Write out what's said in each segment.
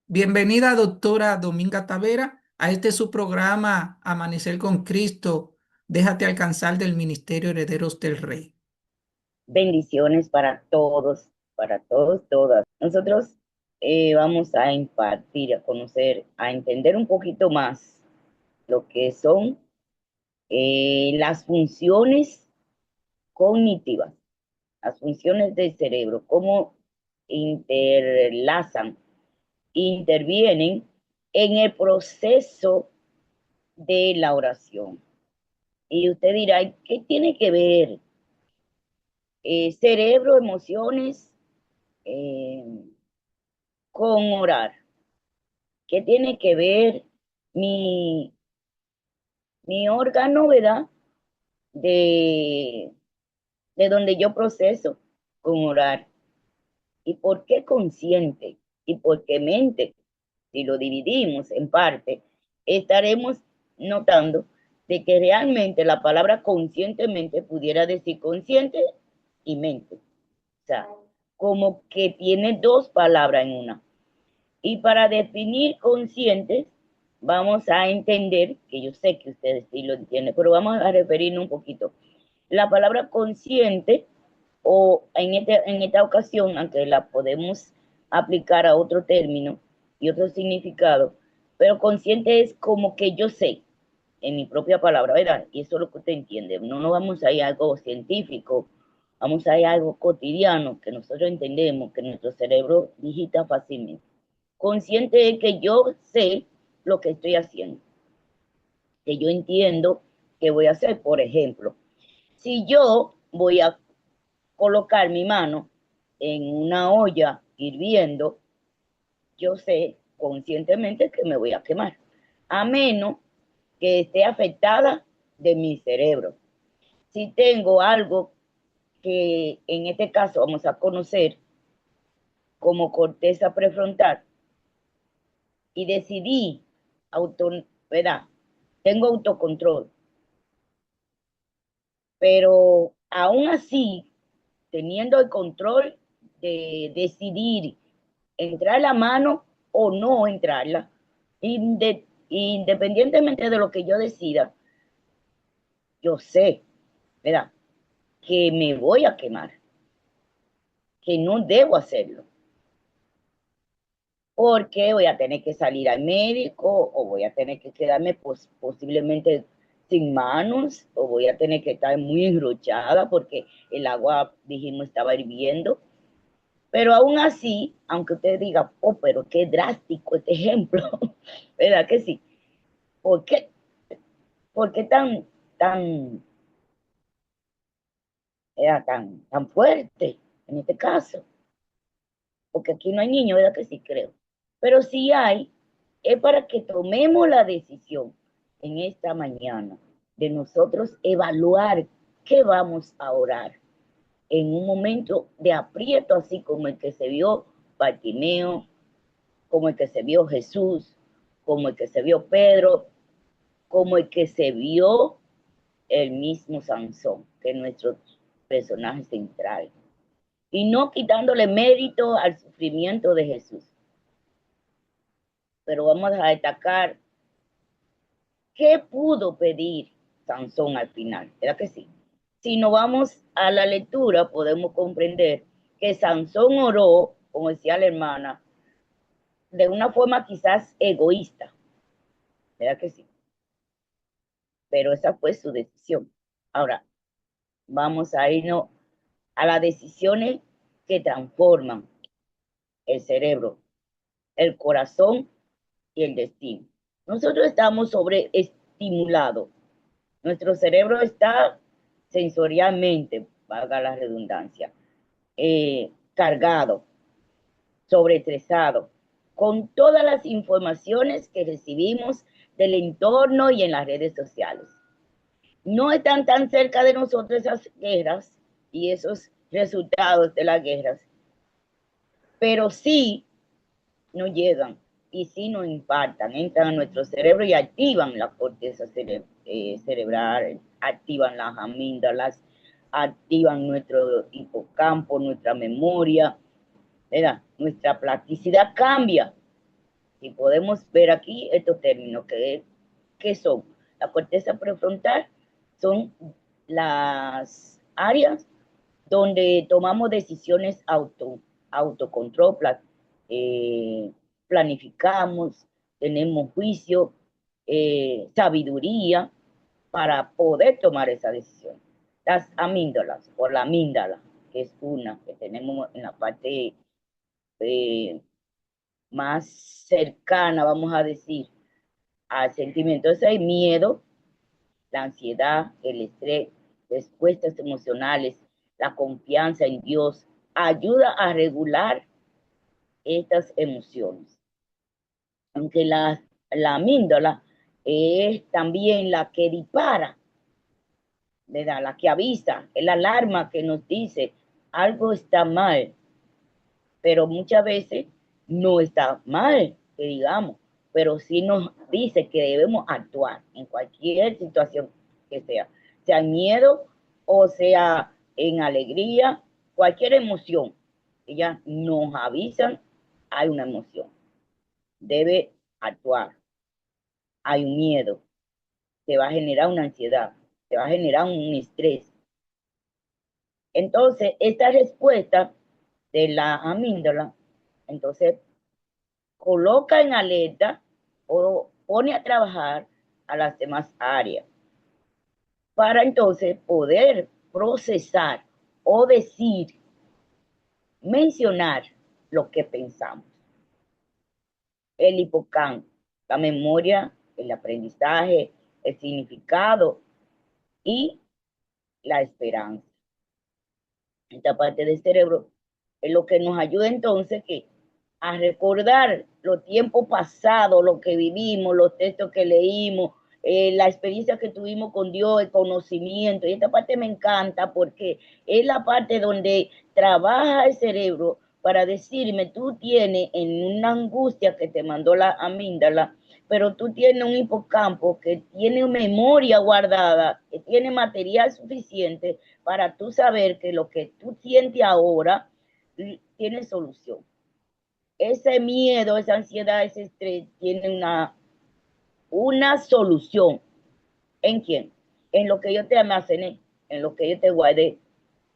Bienvenida, doctora Dominga Tavera, a este su programa Amanecer con Cristo. Déjate alcanzar del Ministerio Herederos del Rey. Bendiciones para todos, todas. Nosotros vamos a impartir, a conocer, a entender un poquito más lo que son las funciones cognitivas, las funciones del cerebro, cómo interlazan, intervienen en el proceso de la oración. Y usted dirá, ¿qué tiene que ver cerebro, emociones eh, con orar? ¿Qué tiene que ver mi, mi órgano, verdad? De, de donde yo proceso con orar. ¿Y por qué consciente? ¿Y por qué mente? Si lo dividimos en parte, estaremos notando de que realmente la palabra conscientemente pudiera decir consciente y mente. O sea, como que tiene dos palabras en una. Y para definir conscientes, vamos a entender, que yo sé que ustedes sí lo entienden, pero vamos a referirnos un poquito. La palabra consciente, o en esta ocasión, aunque la podemos aplicar a otro término y otro significado, pero consciente es como que yo sé, en mi propia palabra, ¿verdad? Y eso es lo que usted entiende. No nos vamos a ir a algo científico, vamos a ir a algo cotidiano que nosotros entendemos, que nuestro cerebro digita fácilmente. Consciente de que yo sé lo que estoy haciendo, que yo entiendo que voy a hacer. Por ejemplo, si yo voy a colocar mi mano en una olla hirviendo, yo sé conscientemente que me voy a quemar, a menos que esté afectada de mi cerebro. Si tengo algo que en este caso vamos a conocer como corteza prefrontal, y decidí auto, ¿verdad? Tengo autocontrol, pero aún así, teniendo el control de decidir entrar la mano o no entrarla, independientemente de lo que yo decida, yo sé, ¿verdad? Que me voy a quemar, que no debo hacerlo, porque voy a tener que salir al médico o voy a tener que quedarme posiblemente sin manos o voy a tener que estar muy enrochada porque el agua, dijimos, estaba hirviendo. Pero aún así, aunque usted diga, oh, pero qué drástico este ejemplo, ¿verdad que sí? ¿Por qué? ¿Por qué tan fuerte en este caso? Porque aquí no hay niños, ¿verdad que sí? Creo. Pero si hay, es para que tomemos la decisión en esta mañana de nosotros evaluar qué vamos a orar en un momento de aprieto, así como el que se vio Bartimeo, como el que se vio Jesús, como el que se vio Pedro, como el que se vio el mismo Sansón, que es nuestro personaje central. Y no quitándole mérito al sufrimiento de Jesús. Pero vamos a destacar qué pudo pedir Sansón al final, ¿verdad que sí? Si nos vamos a la lectura, podemos comprender que Sansón oró, como decía la hermana, de una forma quizás egoísta, ¿verdad que sí? Pero esa fue su decisión. Ahora, vamos a irnos a las decisiones que transforman el cerebro, el corazón y el destino. Nosotros estamos sobreestimulados. Nuestro cerebro está sensorialmente, valga la redundancia, cargado, sobreestresado, con todas las informaciones que recibimos del entorno y en las redes sociales. No están tan cerca de nosotros esas guerras y esos resultados de las guerras, pero sí nos llegan y sí nos impactan, entran a nuestro cerebro y activan la corteza cerebral, activan las amígdalas, activan nuestro hipocampo, nuestra memoria, ¿verdad? Nuestra plasticidad cambia Si podemos ver aquí estos términos, ¿qué son? La corteza prefrontal son las áreas donde tomamos decisiones autocontrol, planificamos, tenemos juicio, sabiduría para poder tomar esa decisión. Las amíndalas, o la amíndala, que es una que tenemos en la parte eh, más cercana, vamos a decir, al sentimiento. Entonces hay miedo, la ansiedad, el estrés, respuestas emocionales, la confianza en Dios, ayuda a regular estas emociones. Aunque la amígdala es también la que dispara, ¿verdad? La que avisa, es la alarma que nos dice algo está mal, pero muchas veces no está mal, que digamos, pero sí nos dice que debemos actuar en cualquier situación que sea en miedo o sea en alegría, cualquier emoción, ellas nos avisan, hay una emoción, debe actuar, hay un miedo, te va a generar una ansiedad, te va a generar un estrés. Entonces, esta respuesta de la amígdala, entonces coloca en alerta o pone a trabajar a las demás áreas para entonces poder procesar o decir, mencionar lo que pensamos. El hipocampo, la memoria, el aprendizaje, el significado y la esperanza. Esta parte del cerebro es lo que nos ayuda entonces a recordar los tiempos pasados, lo que vivimos, los textos que leímos, la experiencia que tuvimos con Dios, el conocimiento. Y esta parte me encanta porque es la parte donde trabaja el cerebro para decirme, tú tienes en una angustia que te mandó la amígdala, pero tú tienes un hipocampo que tiene memoria guardada, que tiene material suficiente para tú saber que lo que tú sientes ahora tiene solución. Ese miedo, esa ansiedad, ese estrés tiene una solución. ¿En quién? En lo que yo te almacené, en lo que yo te guardé,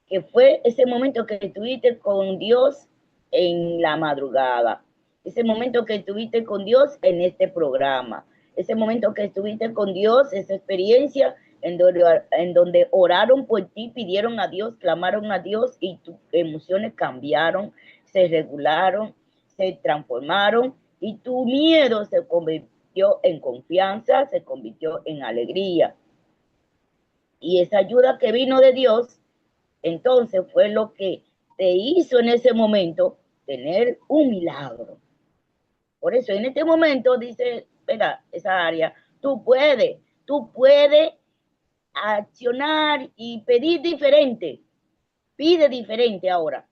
que fue ese momento que estuviste con Dios en la madrugada, ese momento que estuviste con Dios en este programa, ese momento que estuviste con Dios, esa experiencia en donde oraron por ti, pidieron a Dios, clamaron a Dios y tus emociones cambiaron, se regularon, se transformaron y tu miedo se convirtió en confianza, se convirtió en alegría. Y esa ayuda que vino de Dios entonces fue lo que te hizo en ese momento tener un milagro. Por eso en este momento dice, venga, esa área, tú puedes accionar y pedir diferente. Pide diferente ahora.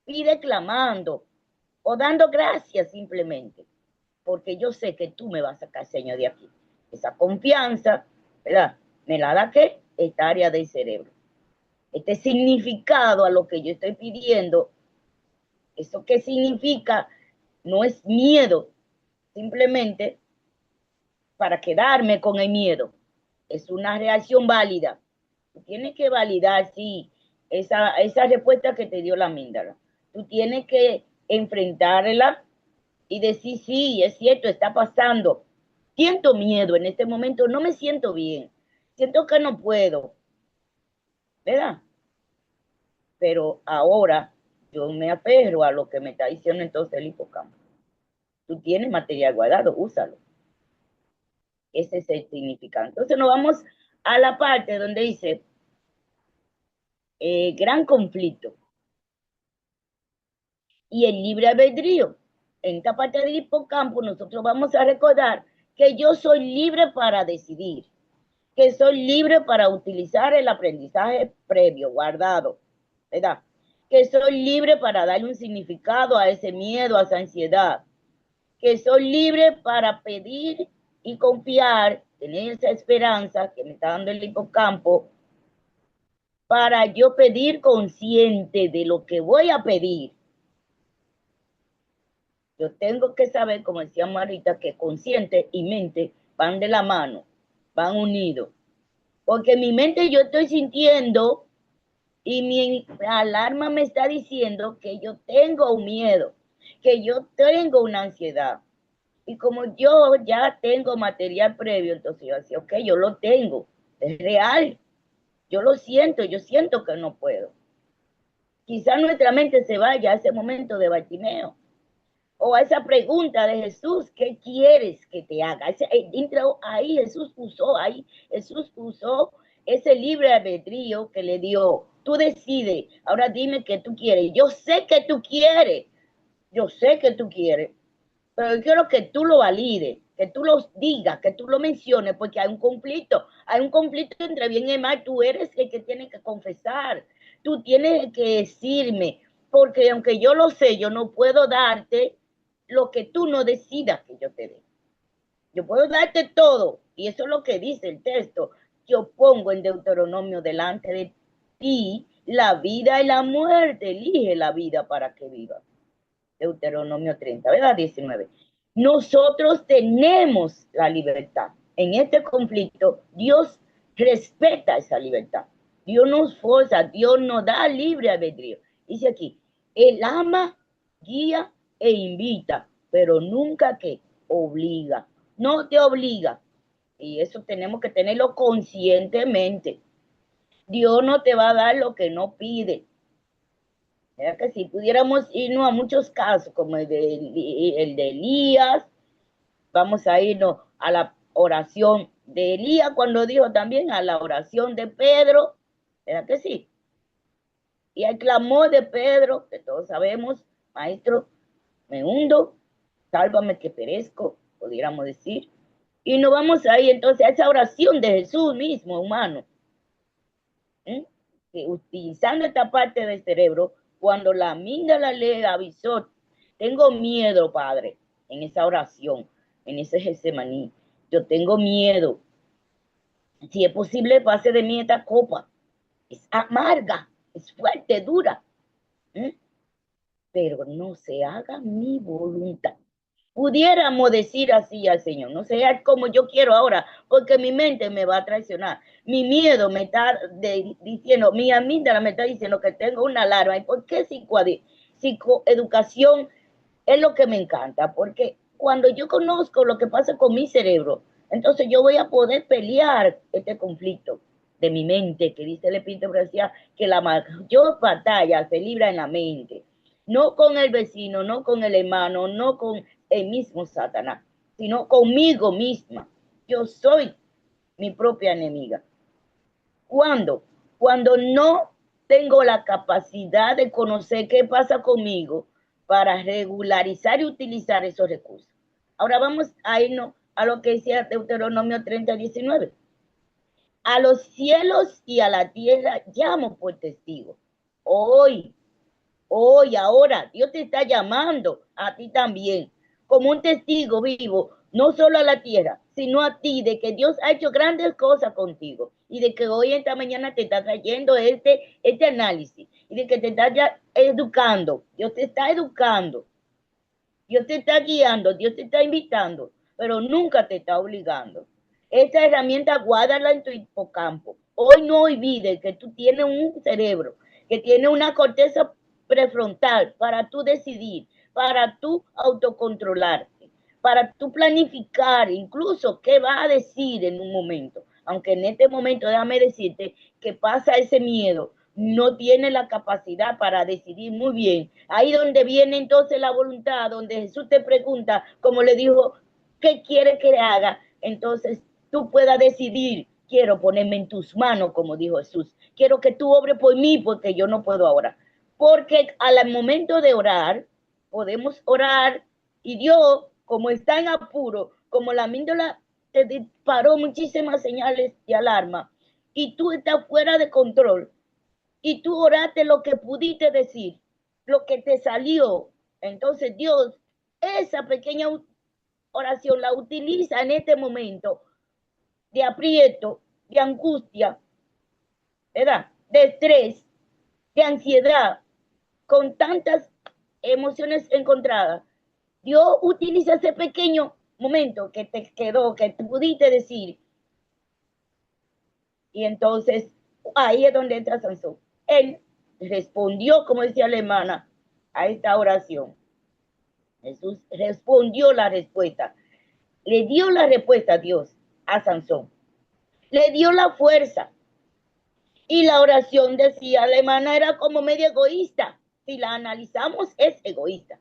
Pide clamando o dando gracias simplemente. Porque yo sé que tú me vas a sacar, Señor, de aquí. Esa confianza, ¿verdad? Me la da que esta área del cerebro. Este significado a lo que yo estoy pidiendo, ¿eso qué significa? No es miedo, simplemente para quedarme con el miedo. Es una reacción válida. Tú tienes que validar, sí, esa respuesta que te dio la amígdala. Tú tienes que enfrentarla y decir, sí, es cierto, está pasando. Siento miedo en este momento, no me siento bien. Siento que no puedo, ¿verdad? Pero ahora yo me aferro a lo que me está diciendo entonces el hipocampo. Tú tienes material guardado, úsalo. Ese es el significado. Entonces nos vamos a la parte donde dice gran conflicto y el libre albedrío. En esta parte del hipocampo nosotros vamos a recordar que yo soy libre para decidir, que soy libre para utilizar el aprendizaje previo, guardado, ¿verdad? Que soy libre para darle un significado a ese miedo, a esa ansiedad, que soy libre para pedir y confiar, tener esa esperanza que me está dando el hipocampo, para yo pedir consciente de lo que voy a pedir Yo tengo que saber, como decía Marita, que consciente y mente van de la mano, van unidos. Porque en mi mente yo estoy sintiendo y mi alarma me está diciendo que yo tengo un miedo, que yo tengo una ansiedad. Y como yo ya tengo material previo, entonces yo decía, ok, yo lo tengo, es real, yo siento que no puedo. Quizá nuestra mente se vaya a ese momento de Bartimeo, o a esa pregunta de Jesús, ¿qué quieres que te haga? Ahí Jesús usó ese libre albedrío que le dio. Tú decides, ahora dime qué tú quieres. Yo sé que tú quieres, pero yo quiero que tú lo valides, que tú lo digas, que tú lo menciones, porque hay un conflicto entre bien y mal, tú eres el que tiene que confesar, tú tienes que decirme, porque aunque yo lo sé, yo no puedo darte lo que tú no decidas que yo te dé. Yo puedo darte todo, y eso es lo que dice el texto. Yo pongo en Deuteronomio delante de ti la vida y la muerte, elige la vida para que vivas. Deuteronomio 30, ¿verdad? 19. Nosotros tenemos la libertad. En este conflicto, Dios respeta esa libertad. Dios nos forza, Dios nos da libre albedrío. Dice aquí, Él ama, guía e invita, pero nunca que obliga. No te obliga. Y eso tenemos que tenerlo conscientemente. Dios no te va a dar lo que no pide. ¿Verdad que si pudiéramos irnos a muchos casos, como el de Elías, vamos a irnos a la oración de Elías, cuando dijo también a la oración de Pedro, ¿verdad que sí? Y al clamor de Pedro, que todos sabemos, maestro, me hundo, sálvame que perezco, pudiéramos decir. Y nos vamos a ir entonces a esa oración de Jesús mismo, humano, ¿eh? Que utilizando esta parte del cerebro, cuando la amígdala le avisó, tengo miedo, Padre, en esa oración, en ese Getsemaní, yo tengo miedo, si es posible pase de mí esta copa, es amarga, es fuerte, dura, ¿eh? Pero no se haga mi voluntad. Pudiéramos decir así al Señor, no sea como yo quiero ahora, porque mi mente me va a traicionar. Mi miedo me está diciendo, mi amígdala me está diciendo que tengo una alarma. ¿Y por qué psicoeducación es lo que me encanta? Porque cuando yo conozco lo que pasa con mi cerebro, entonces yo voy a poder pelear este conflicto de mi mente, que dice el Espíritu decía que la mayor batalla se libra en la mente, no con el vecino, no con el hermano, no con el mismo Satanás, sino conmigo misma. Yo soy mi propia enemiga. ¿Cuándo? Cuando no tengo la capacidad de conocer qué pasa conmigo para regularizar y utilizar esos recursos. Ahora vamos a irnos a lo que decía Deuteronomio 30, 19. A los cielos y a la tierra llamo por testigo. Hoy, ahora, Dios te está llamando a ti también, como un testigo vivo, no solo a la tierra, sino a ti, de que Dios ha hecho grandes cosas contigo y de que hoy, esta mañana, te está trayendo este análisis y de que te está ya educando. Dios te está educando, Dios te está guiando, Dios te está invitando, pero nunca te está obligando. Esta herramienta guárdala en tu hipocampo. Hoy no olvides que tú tienes un cerebro, que tiene una corteza prefrontal para tú decidir, para tú autocontrolarte, para tú planificar incluso qué vas a decir en un momento. Aunque en este momento déjame decirte que pasa ese miedo, no tiene la capacidad para decidir muy bien. Ahí donde viene entonces la voluntad, donde Jesús te pregunta, como le dijo, ¿qué quiere que le haga? Entonces tú puedas decidir, quiero ponerme en tus manos, como dijo Jesús. Quiero que tú obres por mí porque yo no puedo ahora. Porque al momento de orar, podemos orar y Dios, como está en apuro, como la amígdala te disparó muchísimas señales de alarma y tú estás fuera de control, y tú oraste lo que pudiste decir, lo que te salió. Entonces Dios, esa pequeña oración la utiliza en este momento de aprieto, de angustia, ¿verdad? De estrés, de ansiedad, con tantas emociones encontradas. Dios utiliza ese pequeño momento que te quedó, que te pudiste decir, y entonces ahí es donde entra Sansón. Él respondió, como decía la hermana, a esta oración. Jesús respondió la respuesta. Le dio la respuesta a Dios, a Sansón. Le dio la fuerza. Y la oración, decía la hermana, era como medio egoísta. Si la analizamos, es egoísta.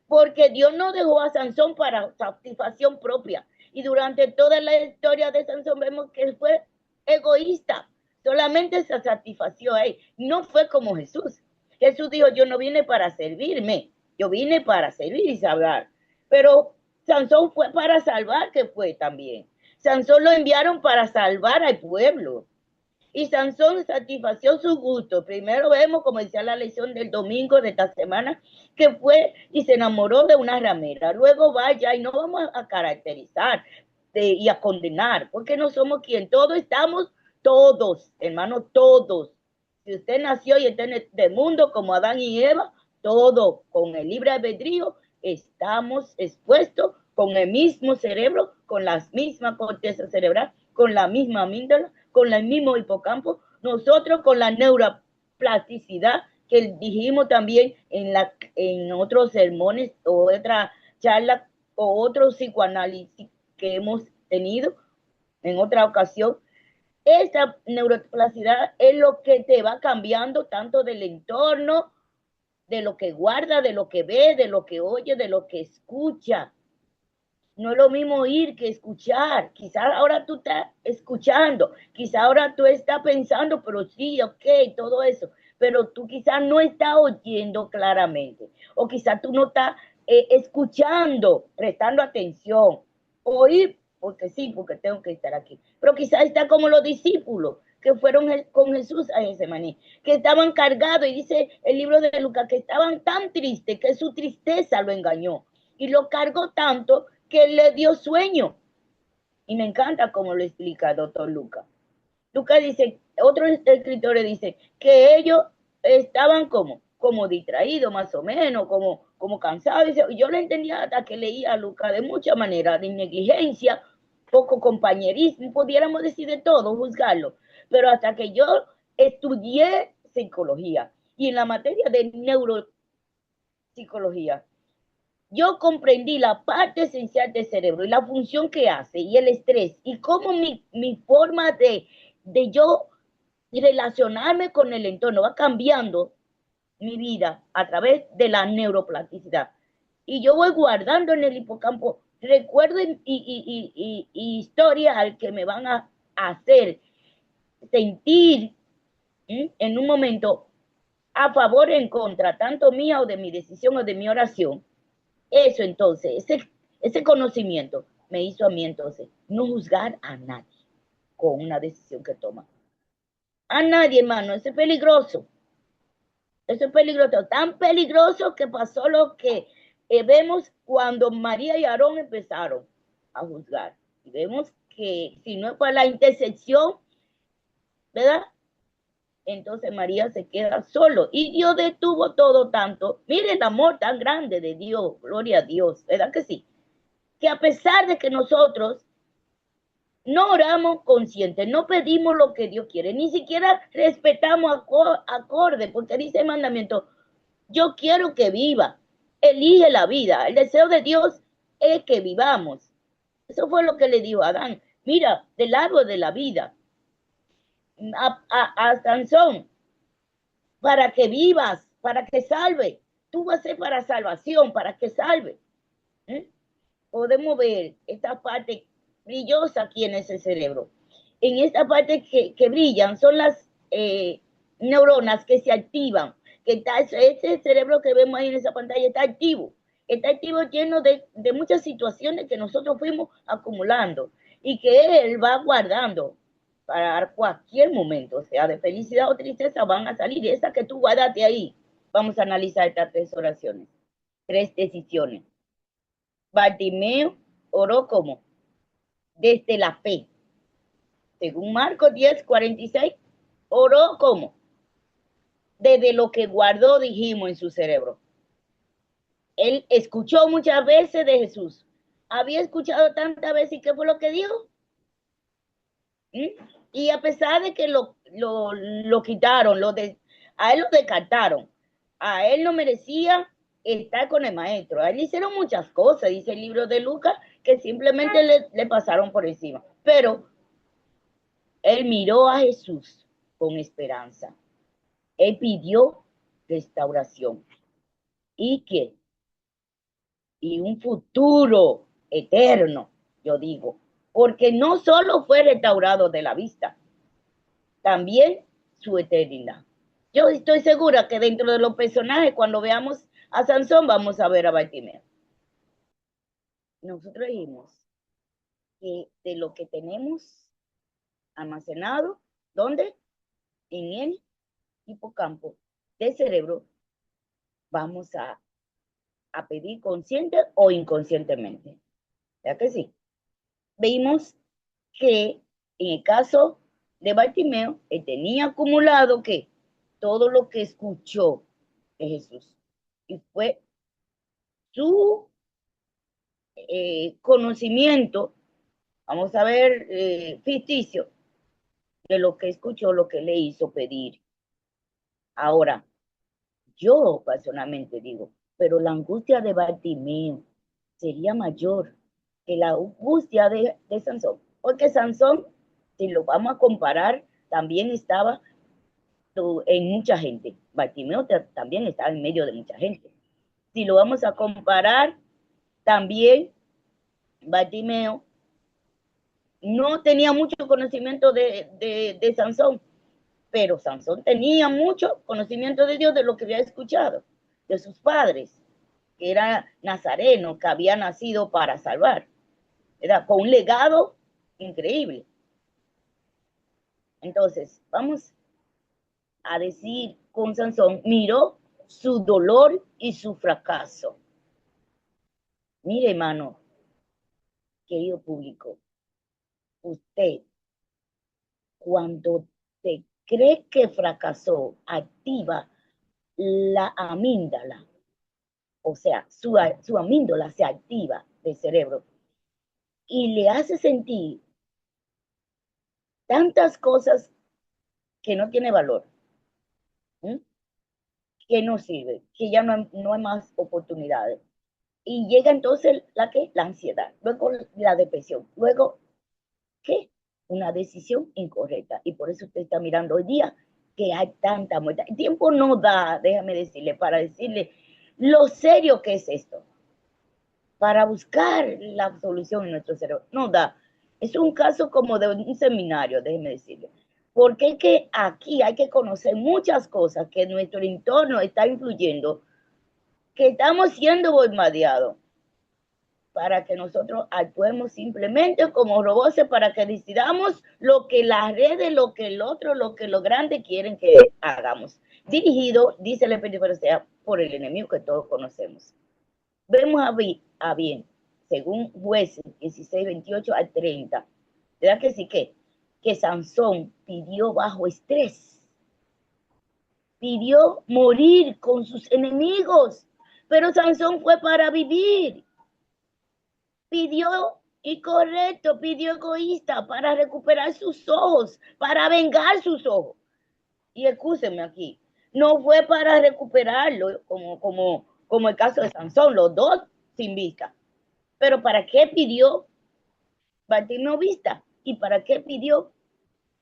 Porque Dios no dejó a Sansón para satisfacción propia. Y durante toda la historia de Sansón vemos que él fue egoísta. Solamente se satisfació a él. No fue como Jesús. Jesús dijo, yo no vine para servirme, yo vine para servir y salvar. Pero Sansón fue para salvar, que fue también. Sansón lo enviaron para salvar al pueblo. Y Sansón satisfació su gusto. Primero vemos, como decía la lección del domingo de esta semana, que fue y se enamoró de una ramera. Luego vaya, y no vamos a caracterizar y a condenar, porque no somos quien. Todos estamos, todos, hermanos, todos. Si usted nació y está en el mundo como Adán y Eva, todo con el libre albedrío, estamos expuestos con el mismo cerebro, con la misma corteza cerebral, con la misma amígdala, con el mismo hipocampo, nosotros con la neuroplasticidad que dijimos también en otros sermones o otra charla o otro psicoanálisis que hemos tenido en otra ocasión. Esta neuroplasticidad es lo que te va cambiando tanto del entorno, de lo que guarda, de lo que ve, de lo que oye, de lo que escucha. No es lo mismo oír que escuchar. Quizás ahora tú estás escuchando, quizás ahora tú estás pensando, pero sí, ok, todo eso, pero tú quizás no estás oyendo claramente, o quizás tú no estás escuchando, prestando atención. Oír, porque sí, porque tengo que estar aquí, pero quizás está como los discípulos que fueron con Jesús a Getsemaní, que estaban cargados, y dice el libro de Lucas, que estaban tan tristes que su tristeza lo engañó y lo cargó tanto que le dio sueño. Y me encanta cómo lo explica el doctor Lucas. Lucas dice, otros escritores dicen que ellos estaban como distraídos más o menos, como cansados. Dice, yo lo entendía hasta que leía a Lucas de muchas maneras, de negligencia, poco compañerismo, pudiéramos decir de todo, juzgarlo. Pero hasta que yo estudié psicología y en la materia de neuropsicología, yo comprendí la parte esencial del cerebro y la función que hace y el estrés y cómo mi forma de yo relacionarme con el entorno va cambiando mi vida a través de la neuroplasticidad. Y yo voy guardando en el hipocampo recuerdos y historias que me van a hacer sentir en un momento a favor o en contra, tanto mía o de mi decisión o de mi oración. Eso entonces, ese conocimiento me hizo a mí entonces no juzgar a nadie con una decisión que toma. A nadie, hermano, eso es peligroso. Eso es peligroso, tan peligroso que pasó lo que vemos cuando María y Aarón empezaron a juzgar. Y vemos que si no es para la intersección, ¿verdad? Entonces María se queda solo. Y Dios detuvo todo tanto. Mire el amor tan grande de Dios, gloria a Dios, ¿verdad que sí? Que a pesar de que nosotros no oramos conscientes, no pedimos lo que Dios quiere, ni siquiera respetamos acorde, porque dice el mandamiento, yo quiero que viva, elige la vida, el deseo de Dios es que vivamos. Eso fue lo que le dijo a Adán, mira, del árbol de la vida, a Sansón, para que vivas, para que salve, tú vas a ser para salvación, para que salve. ¿Eh? Podemos ver esta parte brillosa aquí en ese cerebro. En esta parte que brillan son las neuronas que se activan, que está ese cerebro que vemos ahí en esa pantalla está activo lleno de muchas situaciones que nosotros fuimos acumulando y que él va guardando para cualquier momento, o sea, de felicidad o tristeza van a salir, y esa que tú guardaste ahí, vamos a analizar estas 3 oraciones, 3 decisiones. Bartimeo oró como desde la fe. Según Marcos 10:46, oró como desde lo que guardó, dijimos, en su cerebro. Él escuchó muchas veces de Jesús. Había escuchado tantas veces, ¿y qué fue lo que dijo? ¿Mm? Y a pesar de que lo quitaron, a él lo descartaron, a él no merecía estar con el maestro. A él le hicieron muchas cosas, dice el libro de Lucas, que simplemente le pasaron por encima. Pero él miró a Jesús con esperanza. Él pidió restauración. ¿Y qué? Y un futuro eterno, yo digo. Porque no solo fue restaurado de la vista, también su eternidad. Yo estoy segura que dentro de los personajes, cuando veamos a Sansón, vamos a ver a Bartimeo. Nosotros dijimos que de lo que tenemos almacenado, ¿dónde? En el hipocampo del cerebro, vamos a pedir consciente o inconscientemente. ¿Ya que sí? Vimos que en el caso de Bartimeo, él tenía acumulado que todo lo que escuchó de Jesús y fue su conocimiento, vamos a ver, ficticio, de lo que escuchó, lo que le hizo pedir. Ahora, yo personalmente digo, pero la angustia de Bartimeo sería mayor que la angustia de Sansón, porque Sansón, si lo vamos a comparar, también estaba en mucha gente. Bartimeo también estaba en medio de mucha gente. Si lo vamos a comparar, también Bartimeo no tenía mucho conocimiento de Sansón, pero Sansón tenía mucho conocimiento de Dios, de lo que había escuchado, de sus padres, que era nazareno, que había nacido para salvar, ¿verdad? Con un legado increíble. Entonces, vamos a decir con Sansón, miró su dolor y su fracaso. Mire, hermano, querido público, usted, cuando te cree que fracasó, activa la amígdala, o sea, su amígdala se activa del cerebro y le hace sentir tantas cosas que no tiene valor, ¿sí? Que no sirve, que ya no hay más oportunidades. Y llega entonces la ansiedad, luego la depresión, luego, ¿qué? Una decisión incorrecta. Y por eso usted está mirando hoy día que hay tanta muerte. El tiempo no da, déjame decirle, para decirle lo serio que es esto, para buscar la solución en nuestro cerebro. No da. Es un caso como de un seminario, déjeme decirle. Porque es que aquí hay que conocer muchas cosas que nuestro entorno está influyendo, que estamos siendo bombardeados para que nosotros actuemos simplemente como robots, para que decidamos lo que las redes, lo que el otro, lo que los grandes quieren que hagamos. Dirigido, dice el Espíritu, sea por el enemigo que todos conocemos. Vemos a bien, según Jueces 16, 28 al 30, ¿verdad que sí que Sansón pidió bajo estrés, pidió morir con sus enemigos, pero Sansón fue para vivir, pidió incorrecto, pidió egoísta para recuperar sus ojos, para vengar sus ojos. Y escúsenme aquí, no fue para recuperarlo como el caso de Sansón, los dos sin vista. Pero ¿para qué pidió Bartimeo vista? ¿Y para qué pidió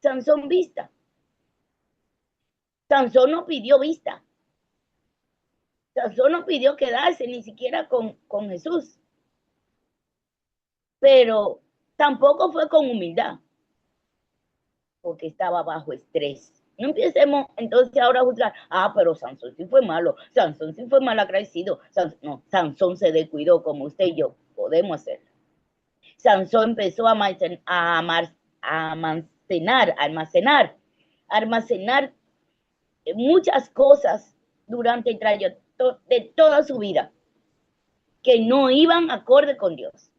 Sansón vista? Sansón no pidió vista. Sansón no pidió quedarse ni siquiera con Jesús. Pero tampoco fue con humildad, porque estaba bajo estrés. No empecemos entonces ahora a juzgar, pero Sansón sí fue malo, Sansón sí fue mal agradecido. No, Sansón se descuidó como usted y yo podemos hacer. Sansón empezó a almacenar muchas cosas durante el trayecto de toda su vida que no iban acorde con Dios.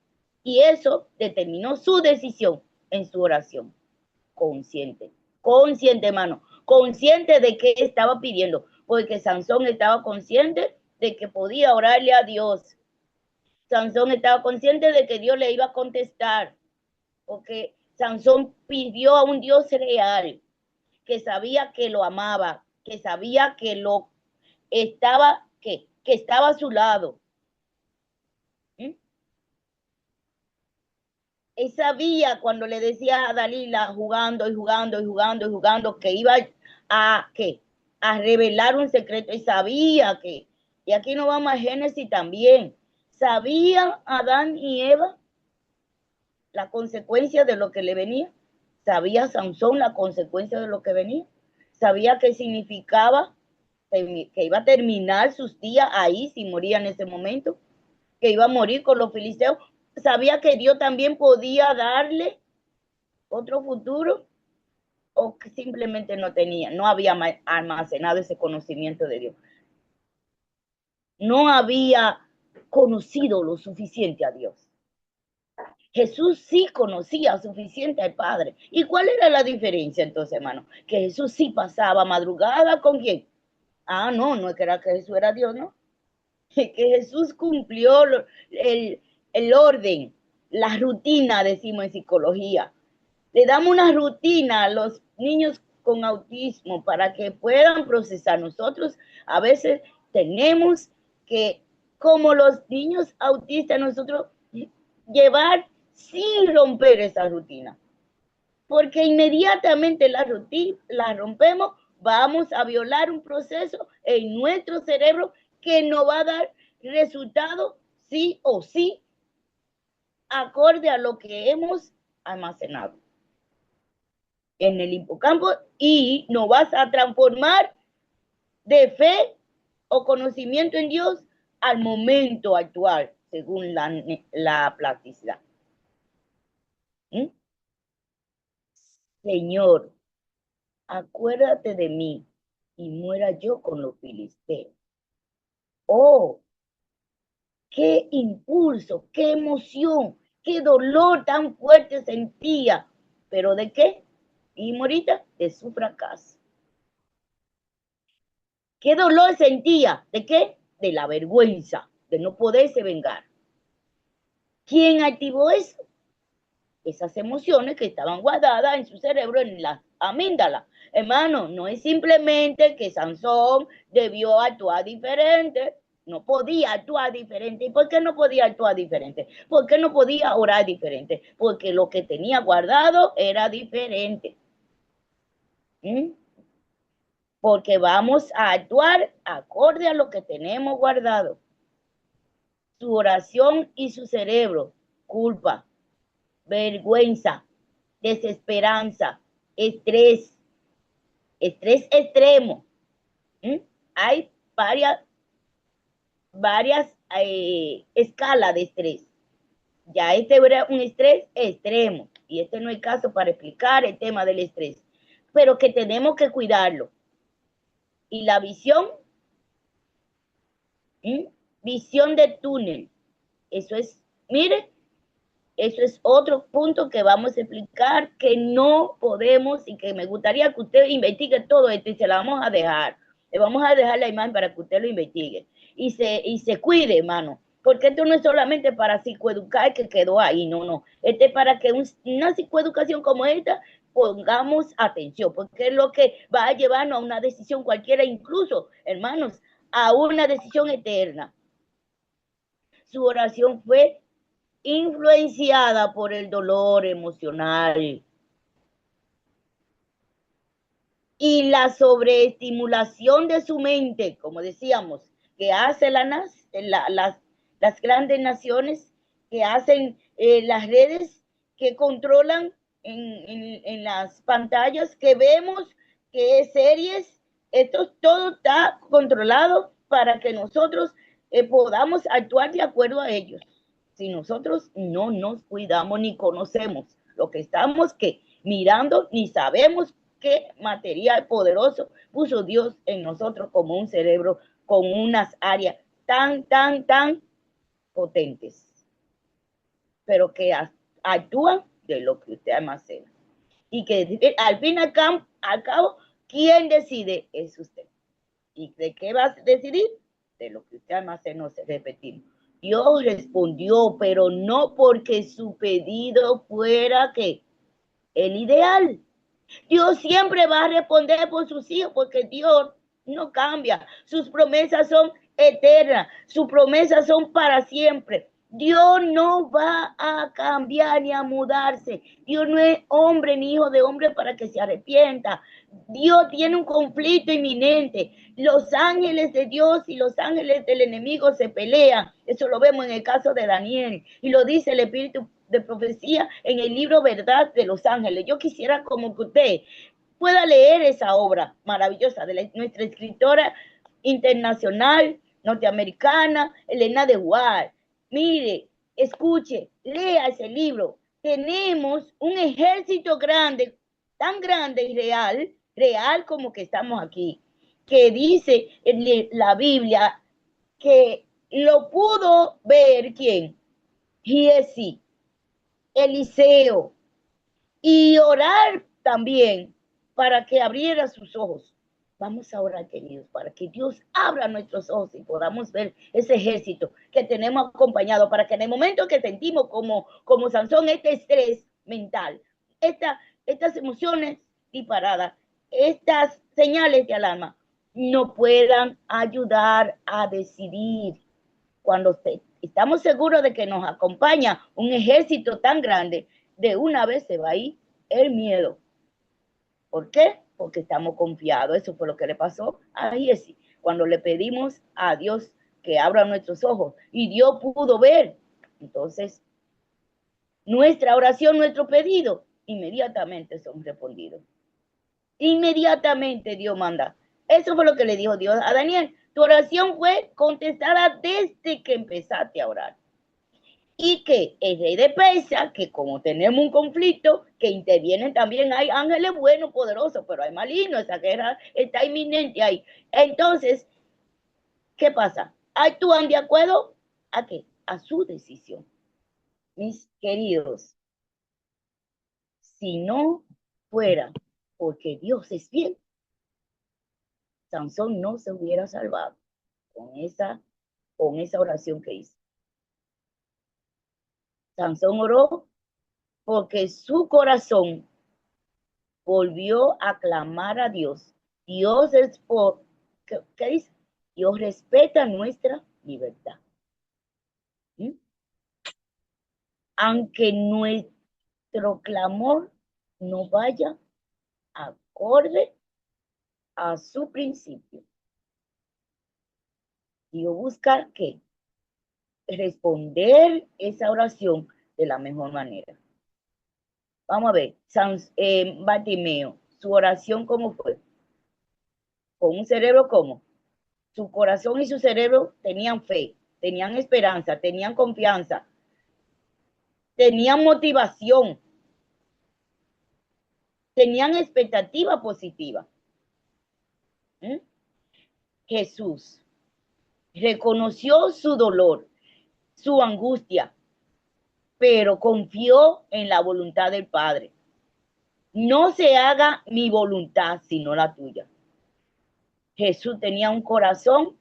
Y eso determinó su decisión en su oración. Consciente, consciente, hermano, consciente de qué estaba pidiendo, porque Sansón estaba consciente de que podía orarle a Dios. Sansón estaba consciente de que Dios le iba a contestar, porque Sansón pidió a un Dios real, que sabía que lo amaba, que sabía que lo estaba, que estaba a su lado. ¿Mm? Él sabía cuando le decía a Dalila, jugando y jugando y jugando y jugando, que iba a, ¿qué? A revelar un secreto. Y sabía que, y aquí nos vamos a Génesis también, sabía Adán y Eva la consecuencia de lo que le venía. Sabía Sansón la consecuencia de lo que venía. Sabía qué significaba que iba a terminar sus días ahí si moría en ese momento, que iba a morir con los filisteos. Sabía que Dios también podía darle otro futuro, o que simplemente no tenía, no había almacenado ese conocimiento de Dios. No había conocido lo suficiente a Dios. Jesús sí conocía suficiente al Padre. ¿Y cuál era la diferencia entonces, hermano? Que Jesús sí pasaba madrugada con quién. Ah, no, no es que era que Jesús era Dios, ¿no? Que Jesús cumplió el orden, la rutina, decimos en psicología. Le damos una rutina a los niños con autismo para que puedan procesar. Nosotros a veces tenemos que, como los niños autistas, nosotros llevar sin romper esa rutina. Porque inmediatamente la rompemos, vamos a violar un proceso en nuestro cerebro que nos va a dar resultado sí o sí, acorde a lo que hemos almacenado en el hipocampo, y nos vas a transformar de fe o conocimiento en Dios al momento actual, según la plasticidad. ¿Mm? Señor, acuérdate de mí y muera yo con los filisteos. Oh, qué impulso, qué emoción, qué dolor tan fuerte sentía. ¿Pero de qué? Y morita, de su fracaso. ¿Qué dolor sentía? ¿De qué? De la vergüenza, de no poderse vengar. ¿Quién activó eso? Esas emociones que estaban guardadas en su cerebro, en la amígdala. Hermano, no es simplemente que Sansón debió actuar diferente, no podía actuar diferente. ¿Y por qué no podía actuar diferente? ¿Por qué no podía orar diferente? Porque lo que tenía guardado era diferente. ¿Mm? Porque vamos a actuar acorde a lo que tenemos guardado. Su oración y su cerebro, culpa, vergüenza, desesperanza, estrés, estrés extremo. ¿Mm? Hay varias escalas de estrés. Ya este era un estrés extremo, y este no es caso para explicar el tema del estrés, pero que tenemos que cuidarlo. Y la visión, visión de túnel, eso es, mire, eso es otro punto que vamos a explicar, que no podemos, y que me gustaría que usted investigue todo esto, y se la vamos a dejar. Le vamos a dejar la imagen para que usted lo investigue. Y se cuide, hermano. Porque esto no es solamente para psicoeducar que quedó ahí, no, no. Este es para que una psicoeducación como esta pongamos atención, porque es lo que va a llevarnos a una decisión cualquiera, incluso, hermanos, a una decisión eterna. Su oración fue influenciada por el dolor emocional y la sobreestimulación de su mente, como decíamos, que hace las grandes naciones, que hacen las redes, que controlan en las pantallas, que vemos, que series, esto todo está controlado para que nosotros podamos actuar de acuerdo a ellos. Si nosotros no nos cuidamos ni conocemos lo que estamos mirando, ni sabemos qué material poderoso puso Dios en nosotros como un cerebro con unas áreas tan potentes, pero que actúan de lo que usted almacena. Y que al fin y al cabo, ¿quién decide? Es usted. ¿Y de qué va a decidir? de lo que usted además se nos repetimos. Dios respondió, pero no porque su pedido fuera que el ideal. Dios siempre va a responder por sus hijos porque Dios no cambia. Sus promesas son eternas, sus promesas son para siempre. Dios no va a cambiar ni a mudarse. Dios no es hombre ni hijo de hombre para que se arrepienta. Dios tiene un conflicto inminente. Los ángeles de Dios y los ángeles del enemigo se pelean. Eso lo vemos en el caso de Daniel y lo dice el Espíritu de profecía en el libro Verdad de los Ángeles. Yo quisiera como que usted pueda leer esa obra maravillosa de nuestra escritora internacional norteamericana, Elena de White. Mire, escuche, lea ese libro. Tenemos un ejército grande, tan grande y real, real como que estamos aquí, que dice en la Biblia que lo pudo ver quién, Giesi, Eliseo, y orar también para que abriera sus ojos. Vamos a orar, queridos, para que Dios abra nuestros ojos y podamos ver ese ejército que tenemos acompañado, para que en el momento que sentimos como Sansón este estrés mental, estas emociones disparadas, estas señales de alarma, nos puedan ayudar a decidir. Cuando estamos seguros de que nos acompaña un ejército tan grande, de una vez se va a ir el miedo. ¿Por qué? Porque estamos confiados. Eso fue lo que le pasó a Giesi cuando le pedimos a Dios que abra nuestros ojos y Dios pudo ver. Entonces, nuestra oración, nuestro pedido, inmediatamente son respondidos. Inmediatamente Dios manda. Eso fue lo que le dijo Dios a Daniel. Tu oración fue contestada desde que empezaste a orar. Y que el rey de Persia, que como tenemos un conflicto, que intervienen también, hay ángeles buenos, poderosos, pero hay malignos, esa guerra está inminente ahí. Entonces, ¿qué pasa? Actúan de acuerdo a qué? A su decisión. Mis queridos, si no fuera porque Dios es fiel, Sansón no se hubiera salvado con esa oración que hizo. Sansón oró porque su corazón volvió a clamar a Dios. Dios es por, ¿qué dice? Dios respeta nuestra libertad. ¿Mm? Aunque nuestro clamor no vaya acorde a su principio. Dios busca que responder esa oración de la mejor manera. Vamos a ver, Bartimeo, su oración ¿cómo fue? Con un cerebro ¿cómo? Su corazón y su cerebro tenían fe, tenían esperanza, tenían confianza, tenían motivación, tenían expectativa positiva. ¿Mm? Jesús reconoció su dolor, su angustia, pero confió en la voluntad del Padre. No se haga mi voluntad, sino la tuya. Jesús tenía un corazón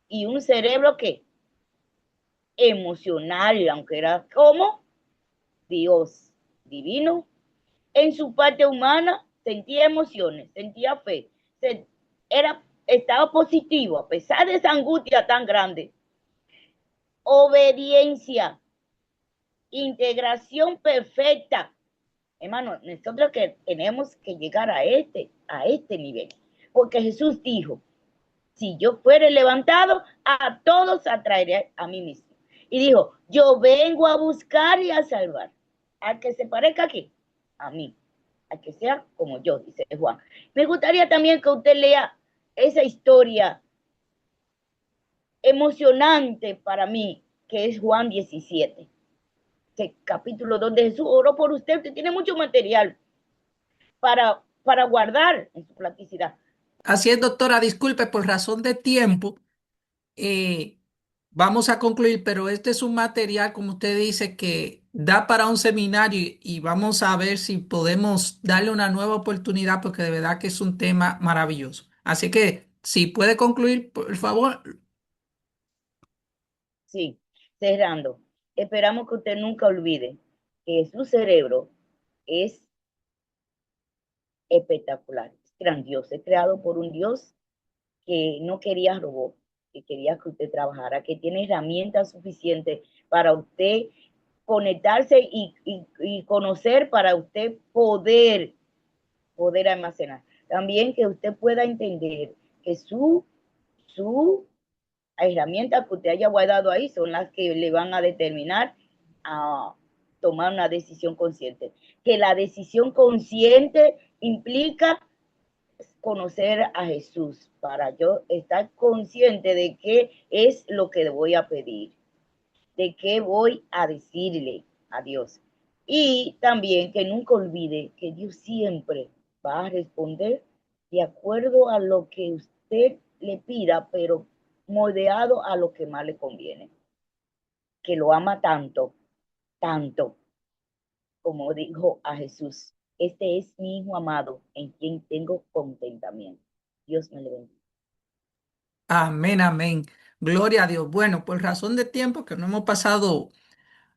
y un cerebro que emocional, aunque era como Dios divino. En su parte humana sentía emociones, sentía fe, estaba positivo a pesar de esa angustia tan grande. Obediencia, integración perfecta. Hermano, nosotros que tenemos que llegar a este nivel, porque Jesús dijo, si yo fuere levantado, a todos atraeré a mí mismo. Y dijo, yo vengo a buscar y a salvar al que se parezca aquí, a mí, al que sea como yo, dice Juan. Me gustaría también que usted lea esa historia emocionante para mí, que es Juan 17, ese capítulo donde Jesús oró por usted. Usted tiene mucho material para guardar en su plasticidad. Así es, doctora, disculpe, por razón de tiempo, eh, vamos a concluir, pero este es un material, como usted dice, que da para un seminario y vamos a ver si podemos darle una nueva oportunidad porque de verdad que es un tema maravilloso. Así que si puede concluir, por favor. Sí, cerrando. Esperamos que usted nunca olvide que su cerebro es espectacular, es grandioso, es creado por un Dios que no quería robot, que quería que usted trabajara, que tiene herramientas suficientes para usted conectarse y conocer para usted poder almacenar. También que usted pueda entender que su herramientas que usted haya guardado ahí son las que le van a determinar a tomar una decisión consciente. Que la decisión consciente implica conocer a Jesús para yo estar consciente de qué es lo que voy a pedir, de qué voy a decirle a Dios. Y también que nunca olvide que Dios siempre va a responder de acuerdo a lo que usted le pida, pero moldeado a lo que más le conviene. Que lo ama tanto, tanto, como dijo a Jesús. Este es mi hijo amado en quien tengo contentamiento. Dios me lo bendiga. Amén, amén. Gloria a Dios. Bueno, por razón de tiempo, que no hemos pasado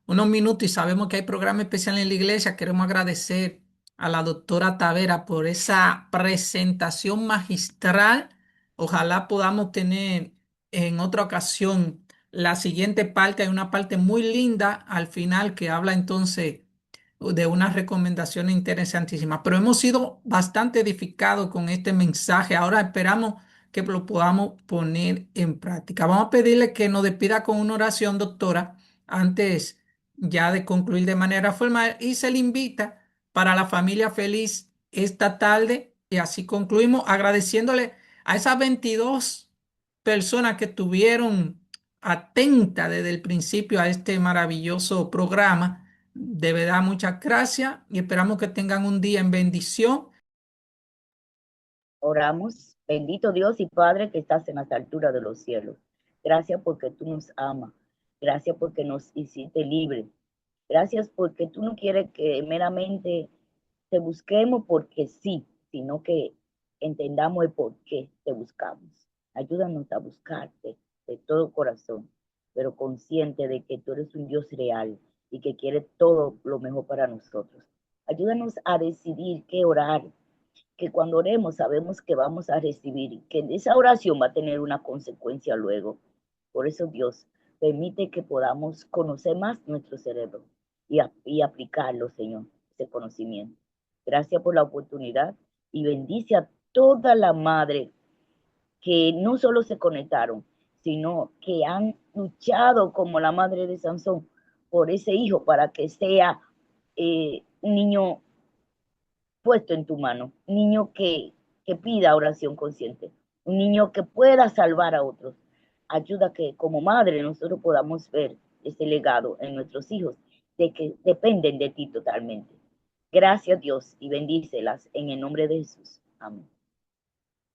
unos minutos y sabemos que hay programa especial en la iglesia, queremos agradecer a la doctora Tavera por esa presentación magistral. Ojalá podamos tener en otra ocasión la siguiente parte. Hay una parte muy linda al final que habla entonces de unas recomendaciones interesantísimas. Pero hemos sido bastante edificados con este mensaje. Ahora esperamos que lo podamos poner en práctica. Vamos a pedirle que nos despida con una oración, doctora, antes ya de concluir de manera formal, y se le invita para la familia feliz esta tarde, y así concluimos agradeciéndole a esas 22 personas que estuvieron atentas desde el principio a este maravilloso programa. De verdad, muchas gracias y esperamos que tengan un día en bendición. Oramos, bendito Dios y Padre que estás en las alturas de los cielos. Gracias porque tú nos amas. Gracias porque nos hiciste libres. Gracias porque tú no quieres que meramente te busquemos porque sí, sino que entendamos el por qué te buscamos. Ayúdanos a buscarte de todo corazón, pero consciente de que tú eres un Dios real y que quiere todo lo mejor para nosotros. Ayúdanos a decidir qué orar, que cuando oremos sabemos que vamos a recibir, que esa oración va a tener una consecuencia luego. Por eso Dios permite que podamos conocer más nuestro cerebro y aplicarlo, Señor, ese conocimiento. Gracias por la oportunidad y bendice a toda la madre que no solo se conectaron, sino que han luchado como la madre de Sansón por ese hijo para que sea un niño puesto en tu mano, un niño que pida oración consciente, un niño que pueda salvar a otros. Ayuda que como madre nosotros podamos ver ese legado en nuestros hijos, de que dependen de ti totalmente. Gracias Dios y bendícelas en el nombre de Jesús. Amén.